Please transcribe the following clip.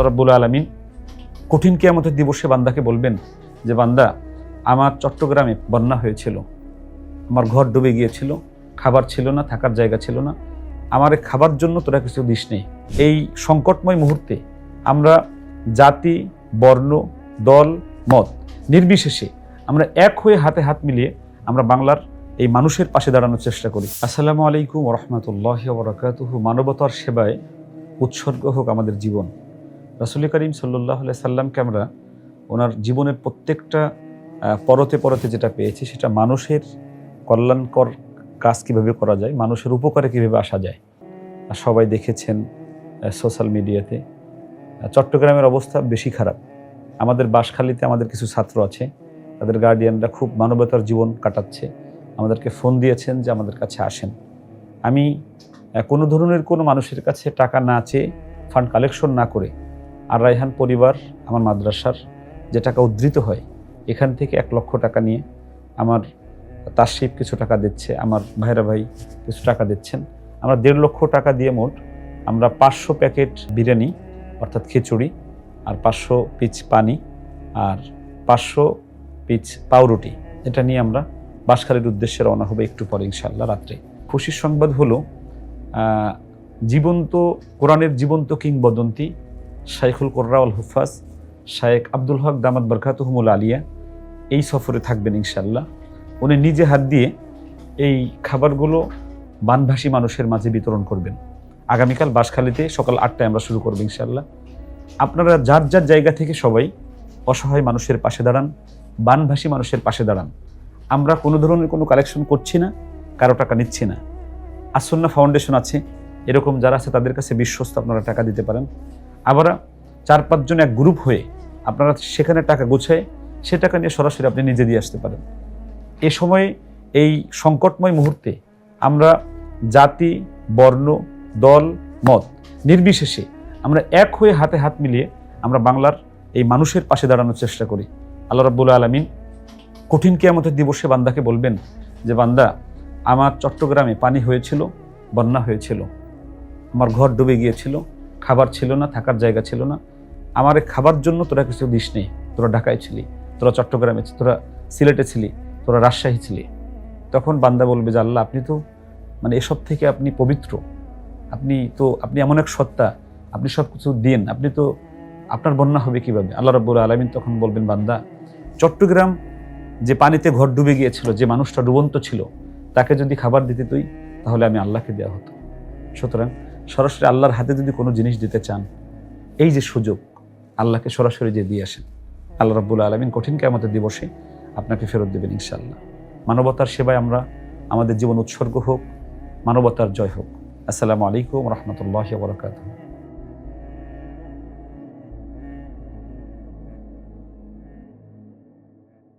আল্লাহ রাব্বুল আলামিন কঠিন কিয়ামতের দিবসে বান্দাকে বলবেন যে বান্দা, আমার চট্টগ্রামে বন্যা হয়েছিল, আমার ঘর ডুবে গিয়েছিল, খাবার ছিল না, থাকার জায়গা ছিল না, আমার খাবার জন্য তোরা কিছু দিস নেই। এই সংকটময় মুহূর্তে আমরা জাতি, বর্ণ, দল, মত নির্বিশেষে আমরা এক হয়ে হাতে হাত মিলিয়ে আমরা বাংলার এই মানুষের পাশে দাঁড়ানোর চেষ্টা করি। আসসালামু আলাইকুম ওয়া রাহমাতুল্লাহি ওয়া বারাকাতুহু। মানবতার সেবায় উৎসর্গ হোক আমাদের জীবন। রাসূল করিম সাল্লাল্লাহু আলাইহি সাল্লামকে আমরা ওনার জীবনের প্রত্যেকটা পরতে পরতে যেটা পেয়েছি সেটা মানুষের কল্যাণকর কাজ কীভাবে করা যায়, মানুষের উপকারে কীভাবে আসা যায়। সবাই দেখেছেন সোশ্যাল মিডিয়াতে চট্টগ্রামের অবস্থা বেশি খারাপ। আমাদের বাঁশখালীতে আমাদের কিছু ছাত্র আছে, তাদের গার্ডিয়ানরা খুব মানবতার জীবন কাটাচ্ছে, আমাদেরকে ফোন দিয়েছেন যে আমাদের কাছে আসেন। আমি কোনো ধরনের কোনো মানুষের কাছে টাকা না চেয়ে, ফান্ড কালেকশন না করে, আর রায়হান পরিবার আমার মাদ্রাসার যে টাকা উদ্ধৃত হয় এখান থেকে 1 লক্ষ টাকা নিয়ে আমার তাশরিফ কিছু টাকা দিচ্ছে, আমার ভাইরা ভাই কিছু টাকা দিচ্ছেন। আমরা 1.5 লক্ষ টাকা দিয়ে মোট আমরা 500 প্যাকেট বিরিয়ানি অর্থাৎ খিচুড়ি, আর 500 পিস পানি, আর 500 পিস পাউরুটি, এটা নিয়ে আমরা বাঁশখালীর উদ্দেশ্যে রওনা হবে একটু পরে ইনশাআল্লাহ রাত্রে। খুশির সংবাদ হলো জীবন্ত কোরআনের জীবন্ত কিংবদন্তি শাইখুল কোররা ওয়াল হুফাজ শায়েখ আব্দুল হক দামাত বরকাতুহুমুল আলিয়া এই সফরে থাকবেন ইনশাআল্লাহ। উনি নিজে হাত দিয়ে এই খাবারগুলো বানভাসী মানুষের মাঝে বিতরণ করবেন। আগামীকাল বাঁশখালীতে সকাল 8টায় আমরা শুরু করব ইনশাআল্লাহ। আপনারা যার যার জায়গা থেকে সবাই অসহায় মানুষের পাশে দাঁড়ান, বানভাসী মানুষের পাশে দাঁড়ান। আমরা কোনো ধরনের কোনো কালেকশন করছি না, কারো টাকা নিচ্ছি না। আসুন্নাহ ফাউন্ডেশন আছে, এরকম যারা আছে তাদের কাছে বিশ্বস্ত, আপনারা টাকা দিতে পারেন। আবার 4-5 জন এক গ্রুপ হয়ে আপনারা সেখানে টাকা গুছায় সে টাকা নিয়ে সরাসরি আপনি নিজে দিয়ে আসতে পারেন। এ সময়ে এই সংকটময় মুহূর্তে আমরা জাতি, বর্ণ, দল, মত নির্বিশেষে আমরা এক হয়ে হাতে হাত মিলিয়ে আমরা বাংলার এই মানুষের পাশে দাঁড়ানোর চেষ্টা করি। আল্লাহ রাব্বুল আলামিন কঠিন কিয়ামতের দিবসে বান্দাকে বলবেন যে বান্দা, আমার চট্টগ্রামে পানি হয়েছিল, বন্যা হয়েছিল, আমার ঘর ডুবে গিয়েছিল, খাবার ছিল না, থাকার জায়গা ছিল না, আমার খাবার জন্য তোরা কিছু দিস নেই। তোরা ঢাকায় ছিলি, তোরা চট্টগ্রামে, তোরা সিলেটে ছিলি, তোরা রাজশাহী ছিলি। তখন বান্দা বলবে যে আল্লাহ, আপনি তো এসব থেকে আপনি পবিত্র, আপনি এমন এক সত্তা, আপনি সব কিছু দিন, আপনি তো আপনার বন্যা হবে কিভাবে? আল্লাহ রাব্বুল আলামিন তখন বলবেন, বান্দা, চট্টগ্রাম যে পানিতে ঘর ডুবে গিয়েছিল, যে মানুষটা ডুবন্ত ছিল, তাকে যদি খাবার দিতে তুই, তাহলে আমি আল্লাহকে দেওয়া হতো। সুতরাং সরাসরি আল্লাহর হাতে যদি কোনো জিনিস দিতে চান, এই যে সুযোগ, আল্লাহকে সরাসরি যে দিয়ে আসেন, আল্লাহ রাব্বুল আলামিন কঠিন কিয়ামতের দিবসে আপনাকে ফেরত দেবেন ইনশাআল্লাহ। মানবতার সেবায় আমরা আমাদের জীবন উৎসর্গ হোক, মানবতার জয় হোক। আসসালামু আলাইকুম ওয়া রাহমাতুল্লাহি ওয়া বারাকাতুহু।